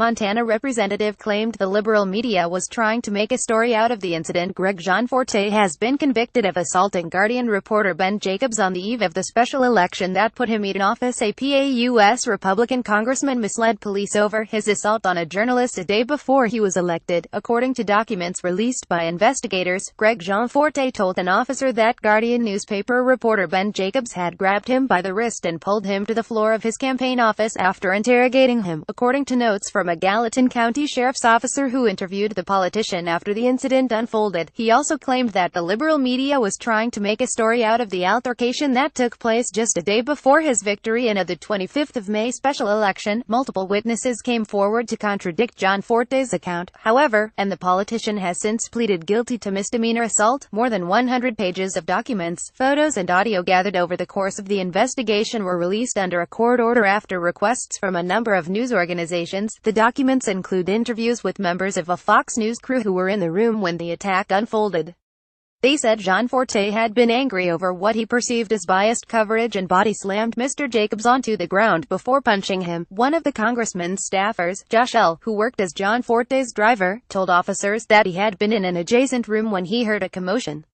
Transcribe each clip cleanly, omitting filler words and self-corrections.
Montana representative claimed the liberal media was trying to make a story out of the incident. Greg Gianforte has been convicted of assaulting Guardian reporter Ben Jacobs on the eve of the special election that put him in office. A U.S. Republican congressman misled police over his assault on a journalist a day before he was elected. According to documents released by investigators, Greg Gianforte told an officer that Guardian newspaper reporter Ben Jacobs had grabbed him by the wrist and pulled him to the floor of his campaign office after interrogating him, according to notes from a Gallatin County sheriff's officer who interviewed the politician after the incident unfolded. He also claimed that the liberal media was trying to make a story out of the altercation that took place just a day before his victory in the 25th of May special election. Multiple witnesses came forward to contradict Gianforte's account, however, and the politician has since pleaded guilty to misdemeanor assault. More than 100 pages of documents, photos and audio gathered over the course of the investigation were released under a court order after requests from a number of news organizations. The documents include interviews with members of a Fox News crew who were in the room when the attack unfolded. They said Gianforte had been angry over what he perceived as biased coverage and body slammed Mr. Jacobs onto the ground before punching him. One of the congressman's staffers, Josh L., who worked as Gianforte's driver, told officers that he had been in an adjacent room when he heard a commotion.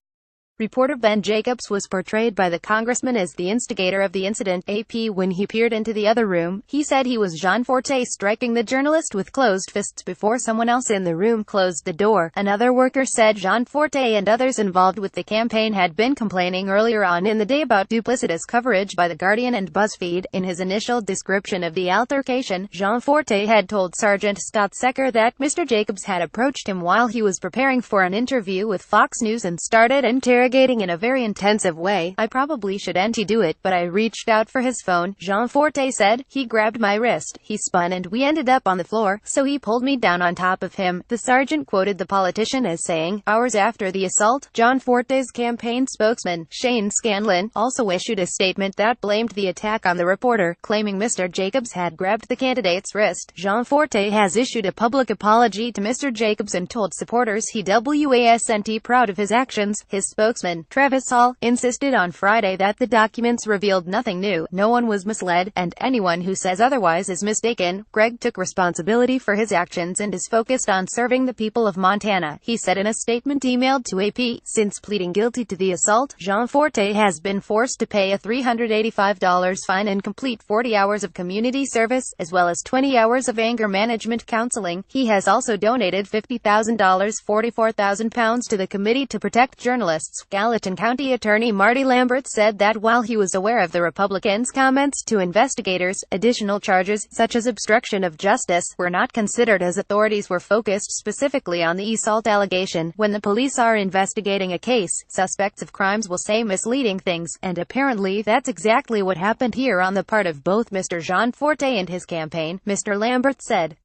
Reporter Ben Jacobs was portrayed by the congressman as the instigator of the incident. AP when he peered into the other room, he said he was Gianforte striking the journalist with closed fists before someone else in the room closed the door. Another worker said Gianforte and others involved with the campaign had been complaining earlier on in the day about duplicitous coverage by The Guardian and BuzzFeed. In his initial description of the altercation, Gianforte had told Sergeant Scott Secker that Mr. Jacobs had approached him while he was preparing for an interview with Fox News and started interrogating in a very intensive way. I probably shouldn't do it, but I reached out for his phone, Gianforte said. He grabbed my wrist, he spun and we ended up on the floor, so he pulled me down on top of him. The sergeant quoted the politician as saying, hours after the assault, Gianforte's campaign spokesman, Shane Scanlon, also issued a statement that blamed the attack on the reporter, claiming Mr. Jacobs had grabbed the candidate's wrist. Gianforte has issued a public apology to Mr. Jacobs and told supporters he wasn't proud of his actions. His spokesman, Travis Hall, insisted on Friday that the documents revealed nothing new, no one was misled, and anyone who says otherwise is mistaken. Greg took responsibility for his actions and is focused on serving the people of Montana, he said in a statement emailed to AP. Since pleading guilty to the assault, Gianforte has been forced to pay a $385 fine and complete 40 hours of community service, as well as 20 hours of anger management counseling. He has also donated $50,000, £44,000 to the Committee to Protect Journalists. Gallatin County Attorney Marty Lambert said that while he was aware of the Republicans' comments to investigators, additional charges, such as obstruction of justice, were not considered as authorities were focused specifically on the assault allegation. When the police are investigating a case, suspects of crimes will say misleading things, and apparently that's exactly what happened here on the part of both Mr. Gianforte and his campaign, Mr. Lambert said.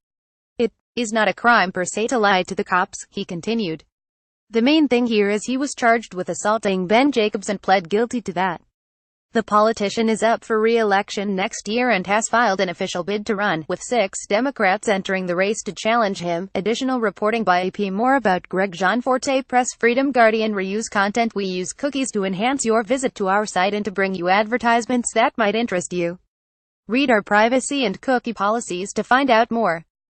It is not a crime per se to lie to the cops, he continued. The main thing here is he was charged with assaulting Ben Jacobs and pled guilty to that. The politician is up for re-election next year and has filed an official bid to run, with 6 Democrats entering the race to challenge him. Additional reporting by AP. More about Greg Gianforte. Press freedom. Guardian. Reuse content. We use cookies to enhance your visit to our site and to bring you advertisements that might interest you. Read our privacy and cookie policies to find out more.